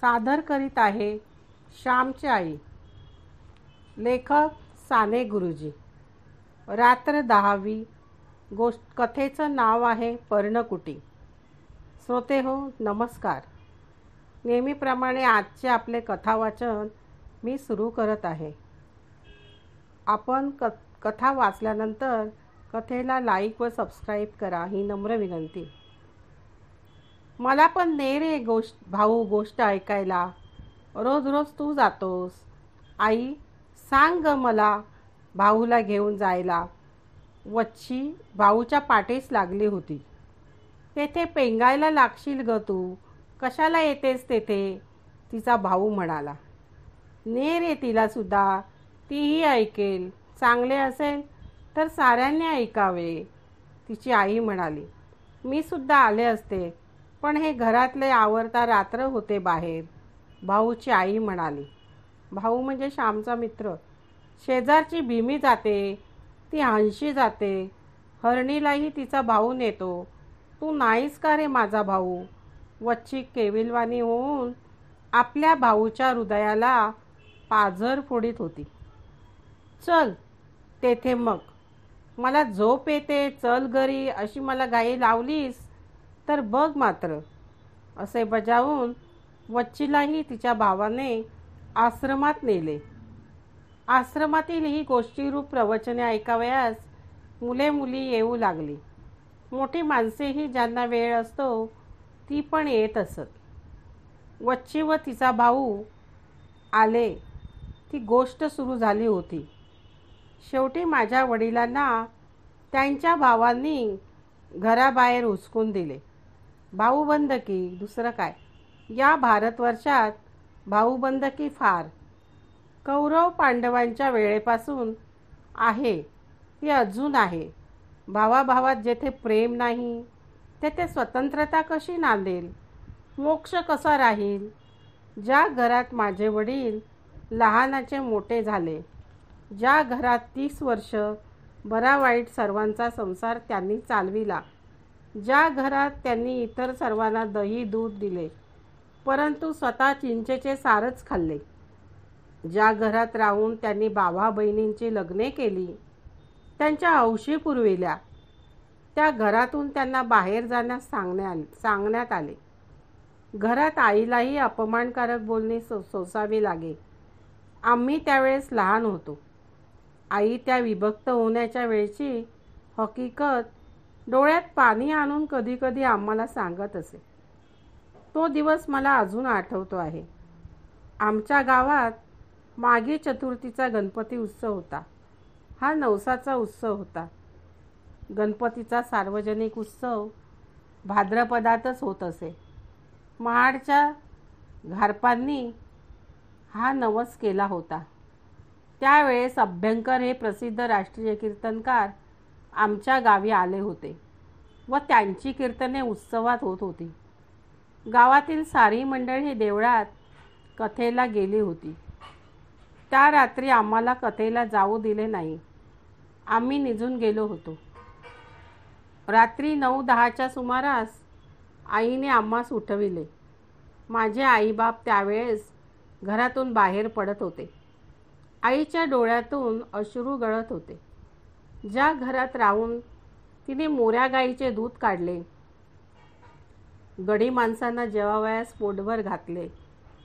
सादर करीत आहे श्यामची आई. लेखक साने गुरुजी. रात्र 10वी. कथेचं नाव आहे पर्णकुटी. श्रोते हो, नमस्कार. नेहमीप्रमाणे आजचे आपले कथावाचन मी सुरू करत आहे. आपण कथा वाचल्यानंतर कथेला लाईक व सबस्क्राईब करा ही नम्र विनंती. मला पण ने रे भाऊ गोष्ट ऐकायला. रोज रोज तू जातोस. आई सांग ग मला भाऊला घेऊन जायला. वच्छी भाऊच्या पाठीस लागली होती. तेथे पेंगायला लागशील ग तू. कशाला येतेस तेथे, तिचा भाऊ म्हणाला. ने रे तिला सुद्धा, तीही ऐकेल. चांगले असेल तर साऱ्यांनी ऐकावे, तिची आई म्हणाली. मी सुद्धा आले असते, पण हे घरातले आवरता रात्र होते बाहेर, भाऊची आई म्हणाली. भाऊ म्हणजे श्यामचा मित्र. शेजारची भीमी जाते, ती हंशी जाते. हरणीलाही तिचा भाऊ नेतो. तू नाहीस का रे माझा भाऊ. वच्ची केविलवाणी होऊन आपल्या भाऊच्या हृदयाला पाझर फोडीत होती. चल तेथे मग, मला झोप येते, चल घरी अशी मला घाई लावलीस तर बघ मात्र, असे बजावून वच्चीलाही तिच्या भावाने आश्रमात नेले. आश्रमातील ही गोष्टीरूप प्रवचने ऐकावयास मुले मुली येऊ लागली. मोठी माणसेही ज्यांना वेळ असतो ती पण येत असत. वच्ची व तिचा भाऊ आले. ती गोष्ट सुरू झाली होती. शेवटी माझ्या वडिलांना त्यांच्या भावांनी घराबाहेर हुसकून दिले. भाऊबंदकी, दुसरं काय. या भारतवर्षात भाऊबंदकी फार कौरव पांडवांच्या वेळेपासून आहे, ती अजून आहे. भावाभावात जेथे प्रेम नाही तेथे स्वतंत्रता कशी नांदेल, मोक्ष कसा राहील. ज्या घरात माझे वडील लहानाचे मोठे झाले, ज्या घरात 30 वर्ष बरा वाईट सर्वांचा संसार त्यांनी चालविला, ज्या घरात त्यांनी इतर सर्वांना दही दूध दिले परंतु स्वतः चिंचेचे सारच खाल्ले, ज्या घरात राहून त्यांनी भावा बहिणींची लग्ने केली, त्यांच्या हौशी पुरविल्या, त्या घरातून त्यांना बाहेर जाण्यास सांगण्यात आले. घरात आईलाही अपमानकारक बोलणी सोसावी लागे. आम्ही त्यावेळेस लहान होतो. आई त्या विभक्त होण्याच्या वेळची हकीकत डोळ्यात पाणी आणून कधी कधी आम्हाला सांगत असे. तो दिवस मला अजून आठवतो आहे. आमच्या गावात माघी चतुर्थीचा गणपती उत्सव होता. हा नवसाचा उत्सव होता. गणपतीचा सार्वजनिक उत्सव भाद्रपदातच होत असे. महाडच्या घारपांनी हा नवस केला होता. त्यावेळेस अभ्यंकर हे प्रसिद्ध राष्ट्रीय कीर्तनकार आमच्या गावी आले होते व त्यांची कीर्तने उत्सवात होत होती. गावातील सारी मंडळी देवळात कथेला गेली होती. त्या रात्री आम्हाला कथेला जाऊ दिले नाही. आम्ही निघून गेलो होतो. रात्री 9-10च्या सुमारास आईने आम्हास उठविले. माझे आईबाप त्यावेळेस घरातून बाहेर पडत होते. आईच्या डोळ्यातून अश्रू गळत होते. ज्या घरात राहून तिने मोऱ्या गाईचे दूध काढले, गडी माणसांना जेवावयास पोटभर घातले,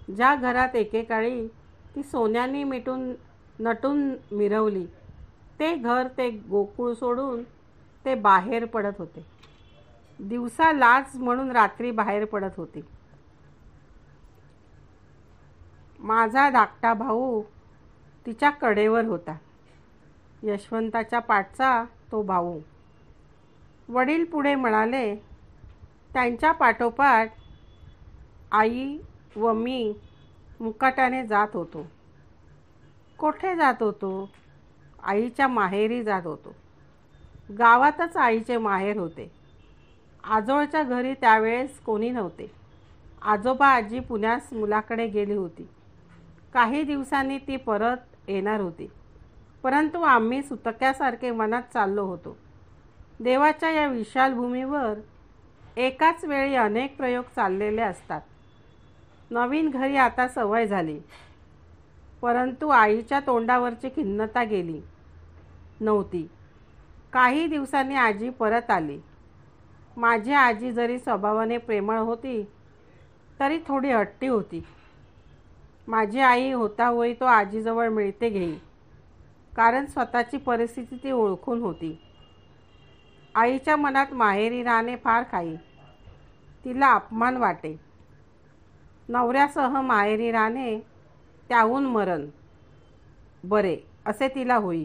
ज्या घरात एकेकाळी ती सोन्याने नटून मिरवली, ते घर, ते गोकुळ सोडून ते बाहेर पडत होते. दिवसा लाज म्हणून रात्री बाहेर पडत होती. माझा धाकटा भाऊ तिच्या कडेवर होता. यशवंताच्या पाठचा तो भाऊ. वडील पुढे म्हणाले. त्यांच्या पाठोपाठ आई व मी मुकाट्याने जात होतो. कोठे जात होतो? आईच्या माहेरी जात होतो. गावातच आईचे माहेर होते. आजोळच्या घरी त्यावेळेस कोणी नव्हते. आजोबा आजी पुण्यास मुलाकडे गेली होती. काही दिवसांनी ती परत येणार होती. परंतु आम्ही सुतक्यासारखे मनात चाललो होतो. देवाच्या या विशाल भूमीवर एकाच वेळी अनेक प्रयोग चाललेले असतात. नवीन घरी आता सवय झाली, परंतु आईच्या तोंडावरची खिन्नता गेली नव्हती. काही दिवसांनी आजी परत आली. माझी आजी जरी स्वभावाने प्रेमळ होती तरी थोडी हट्टी होती. माझी आई होता होई तो आजीजवळ मिळते घेई, कारण स्वतःची परिस्थिती ती ओळखून होती. आईच्या मनात माहेरी राहणे फार काही. तिला अपमान वाटे. नवऱ्यासह माहेरी राहणे त्याहून मरण बरे असे तिला होई.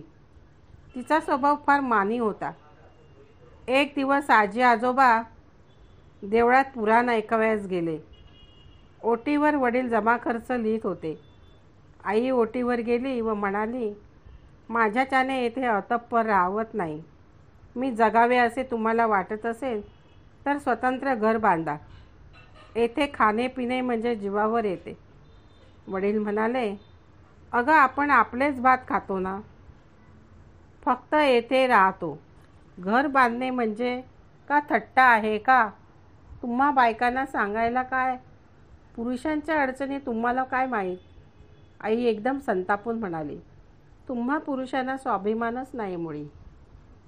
तिचा स्वभाव फार मानी होता. एक दिवस आजी आजोबा देवळात पुराण ऐकावयास गेले. ओटीवर वडील जमा खर्च लिहित होते. आई ओटीवर गेली व म्हणाली, माझ्याच्याने येथे अतप्पर राहवत नाही. मी जगावे असे तुम्हाला वाटत असेल तर स्वतंत्र घर बांधा. येथे खाणे पिणे म्हणजे जीवावर येते. वडील म्हणाले, अगं आपण आपलेच भात खातो ना, फक्त येथे राहतो. घर बांधणे म्हणजे का थट्टा आहे का? तुम्हा बायकांना सांगायला काय? पुरुषांच्या अडचणी तुम्हाला काय माहीत? आई एकदम संतापून म्हणाली, तुम्हा पुरुषांना स्वाभिमानच नाही मुळी.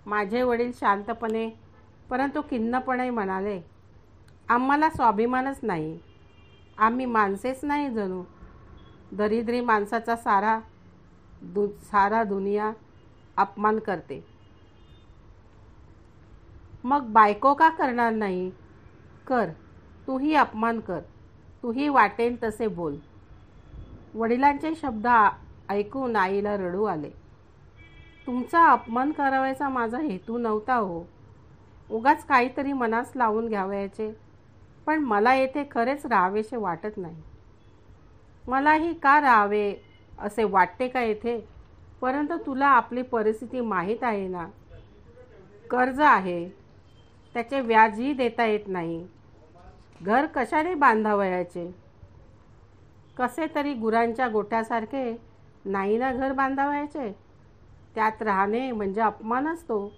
माझे वडील शांतपणे परंतु खिन्नपणे म्हणाले, आम्हाला स्वाभिमानच नाही. आम्ही माणसेच नाही जणू. दरिद्री माणसाचा सारा दुनिया अपमान करते. मग बायको का करणार नाही? कर, तूही अपमान कर, तूही वाटेल तसे बोल. वडिलांचे शब्द ऐकून आईला रडू आले. तुमचा अपमान करावायचा माझा हेतू नव्हता हो. उगाच काहीतरी मनास लावून घ्यावयाचे. पण मला येथे खरेच राहावेसे वाटत नाही. मलाही का राहावे असे वाटते का येथे? परंतु तुला आपली परिस्थिती माहीत आहे ना. कर्ज आहे, त्याचे व्याजही देता येत नाही. घर कशाने बांधावयाचे? कसे तरी गुरांच्या गोठ्यासारखे नाही ना घर बांधावयाचे. त्यात राहणे म्हणजे अपमान असतो.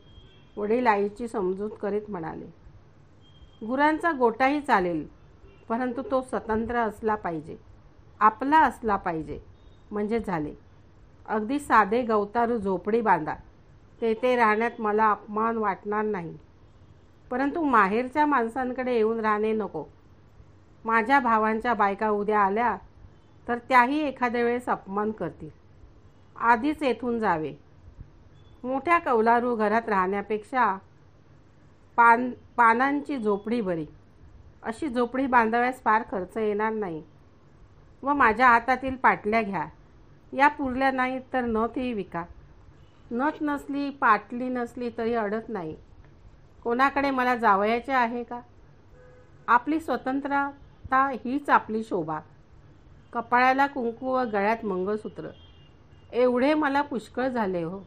वडील आईची समजूत करीत म्हणाले, गुरांचा गोठाही चालेल, परंतु तो स्वतंत्र असला पाहिजे, आपला असला पाहिजे म्हणजे झाले. अगदी साधे गवतारू झोपडी बांधा, तेथे राहण्यात मला अपमान वाटणार नाही. परंतु माहेरच्या माणसांकडे येऊन राहणे नको. माझ्या भावांच्या बायका उद्या आल्या तर त्याही एखाद्या वेळेस अपमान करतील. आधीच येथून जावे. मोठ्या कौलारू घरात राहण्यापेक्षा पानांची झोपडी बरी. अशी झोपडी बांधाव्यास फार खर्च येणार नाही. व माझ्या हातातील पाटल्या घ्या. या पुरल्या नाहीत तर नथही विका. नथ नसली, पाटली नसली तरी अडत नाही. कोणाकडे मला जावयाचे आहे का? आपली स्वतंत्रता हीच आपली शोभा. कपाळाला कुंकू व गळ्यात मंगळसूत्र एवढे मला पुष्कळ झाले हो.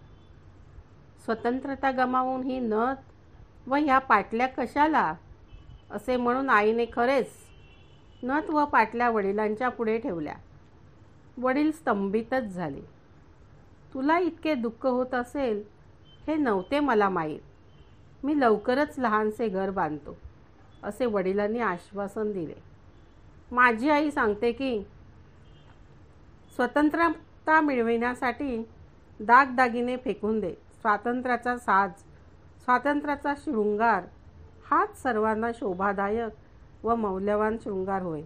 स्वतंत्रता गमावून ही नथ व ह्या पाटल्या कशाला? असे म्हणून आईने खरेच नथ व पाटल्या वडिलांच्या पुढे ठेवल्या. वडील स्तंभितच झाले. तुला इतके दुःख होत असेल हे नव्हते मला माहीत. मी लवकरच लहानसे घर बांधतो असे वडिलांनी आश्वासन दिले. माझी आई सांगते की स्वतंत्रता मिळविण्यासाठी दागदागिने फेकून दे. स्वातंत्र्याचा साज, स्वातंत्र्याचा शृंगार हाच सर्वांना शोभादायक व मौल्यवान शृंगार होय.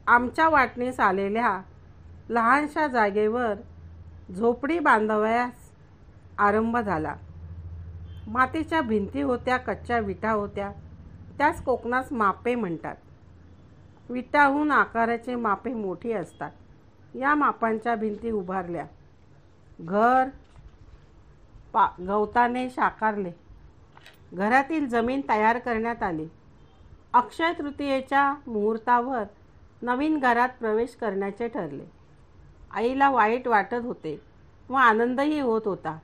आमच्या वाटणीस आलेल्या लहानशा जागेवर झोपडी बांधावयास आरंभ झाला. मातीच्या भिंती होत्या, कच्च्या विटा होत्या. त्यास कोकणास मापे म्हणतात. विटाहून आकाराचे मापे मोठी असतात. या मापांच्या भिंती उभारल्या. घर गवताने साकारले. घरातील जमीन तयार करण्यात आली. अक्षय तृतीयेच्या मुहूर्तावर नवीन घरात प्रवेश करण्याचे ठरले. आईला वाईट वाटत होते व आनंदही होत होता.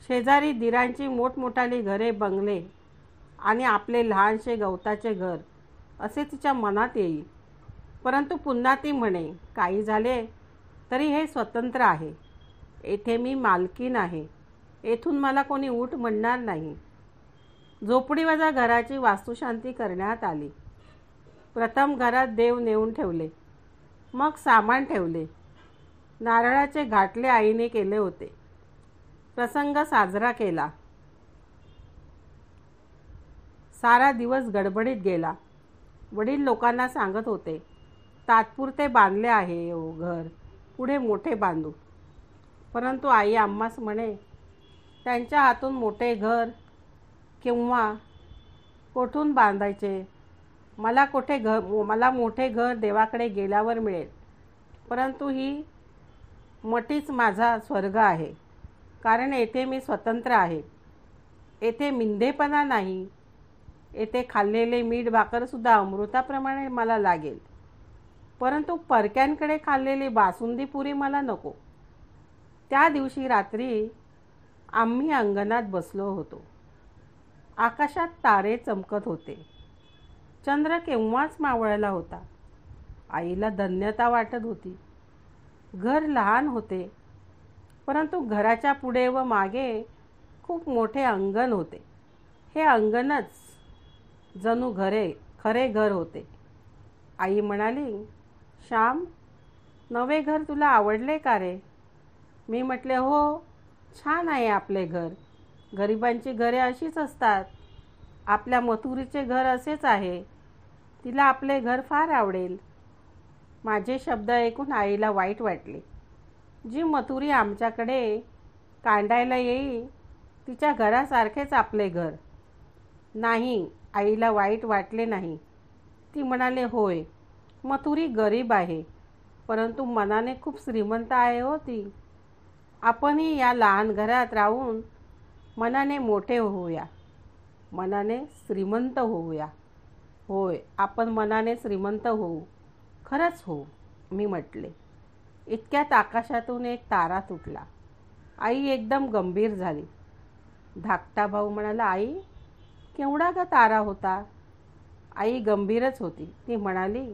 शेजारी दिरांची मोठमोठाली घरे, बंगले आणि आपले लहानसे गवताचे घर असे तिच्या मनात येई. परंतु पुन्हा ती म्हणे, काही झाले तरी हे स्वतंत्र आहे. येथे मी मालकीन आहे. येथून मला कोणी उठ म्हणणार नाही. झोपडीवजा घराची वास्तुशांती करण्यात आली. प्रथम घरात देव नेऊन ठेवले. मग सामान ठेवले. नारळाचे घाटले आईने केले होते. प्रसंग साजरा केला. सारा दिवस गडबडीत गेला. वडील लोकांना सांगत होते, तात्पुरते बांधले आहे घर, पुढे मोठे बांधू. परंतु आई आम्हास म्हणे, त्यांच्या हातून मोठे घर किंवा कोठून बांधायचे? मला मोठे घर देवाकडे गेल्यावर मिळेल. परंतु ही मठीच माझा स्वर्ग आहे, कारण येथे मी स्वतंत्र आहे. येथे मिंधेपणा नाही. येथे खाल्लेले मीठ भाकरसुद्धा अमृताप्रमाणे मला लागेल. परंतु परक्यांकडे खाल्लेली बासुंदी पुरी मला नको. त्या दिवशी रात्री आम्ही अंगणात बसलो होतो. आकाशात तारे चमकत होते. चंद्र केव्हाच मावळला होता. आईला धन्यता वाटत होती. घर लहान होते, परंतु घराच्या पुढे व मागे खूप मोठे अंगण होते. हे अंगणच जणू खरे घर होते. आई म्हणाली, श्याम, नवे घर तुला आवडले का रे? मी म्हटले, हो, छान आहे आपले घर. गरिबांची घरे अशीच असतात. आपल्या मथुरीचे घर असेच आहे. तिला आपले घर फार आवडेल. माझे शब्द ऐकून आईला वाईट वाटले. जी मथुरी आमच्याकडे कांडायला येईल, तिच्या घरासारखेच आपले घर. नाही, आईला वाईट वाटले नाही. ती म्हणाले, होय, मथुरी गरीब आहे, परंतु मनाने खूप श्रीमंत आहे हो ती. आपणही या लहान घरात राहून मनाने मोठे होऊया, मनाने श्रीमंत होऊया. होय, आपण मनाने श्रीमंत होऊ, खरंच होऊ, मी म्हटले. इतक्यात आकाशातून एक तारा तुटला. आई एकदम गंभीर झाली. धाकटा भाऊ म्हणाला, आई, केवढा ग तारा होता? आई गंभीरच होती. ती म्हणाली,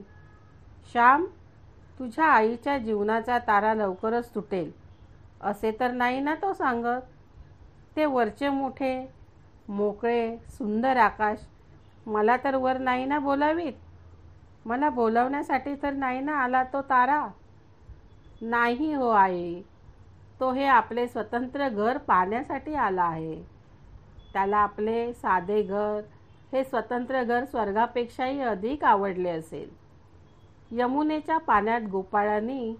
श्याम, तुझ्या आईच्या जीवनाचा तारा लवकरच तुटेल असे तर नाही ना तो सांगत. ते वरचे मोठे मोकळे सुंदर आकाश मला तर वर नाही ना बोलावीत. मला बोलावण्यासाठी तर नाही ना आला तो तारा. नाही हो आई, तो हे आपले स्वतंत्र घर पाहण्यासाठी आला आहे. त्याला आपले साधे घर, हे स्वतंत्र घर स्वर्गापेक्षाही अधिक आवडले असेल. यमुनेच्या पाण्यात गोपाळांनी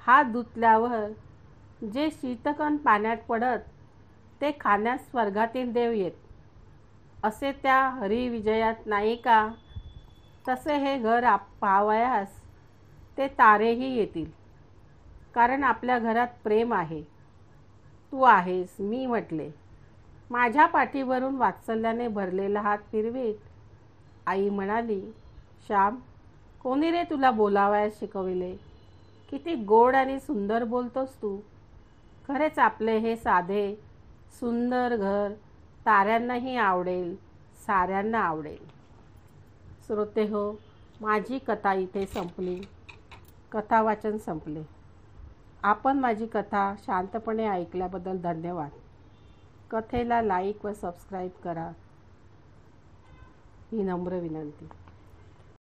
हात धुतल्यावर जे शीतकण पाण्यात पडत, ते खाण्यास स्वर्गातील देव येत असे त्या हरिविजयात नाही का? तसे हे घर पाहावयास ते तारेही येतील, कारण आपल्या घरात प्रेम आहे. तू आहेस, मी म्हटले. माझ्या पाठीवरून वात्सल्याने भरलेला हात फिरवीत आई म्हणाली, श्याम, कोणी रे तुला बोलावयास शिकविले? किती गोड आणि सुंदर बोलतोस तू. खरेच आपले हे साधे सुंदर घर ताऱ्यांनाही आवडेल, साऱ्यांना आवडेल. श्रोते हो, माझी कथा इथे संपली. कथा वाचन संपले. आपण माझी कथा शांतपणे ऐकल्याबद्दल धन्यवाद. कथेला लाईक व सबस्क्राईब करा ही नम्र विनंती.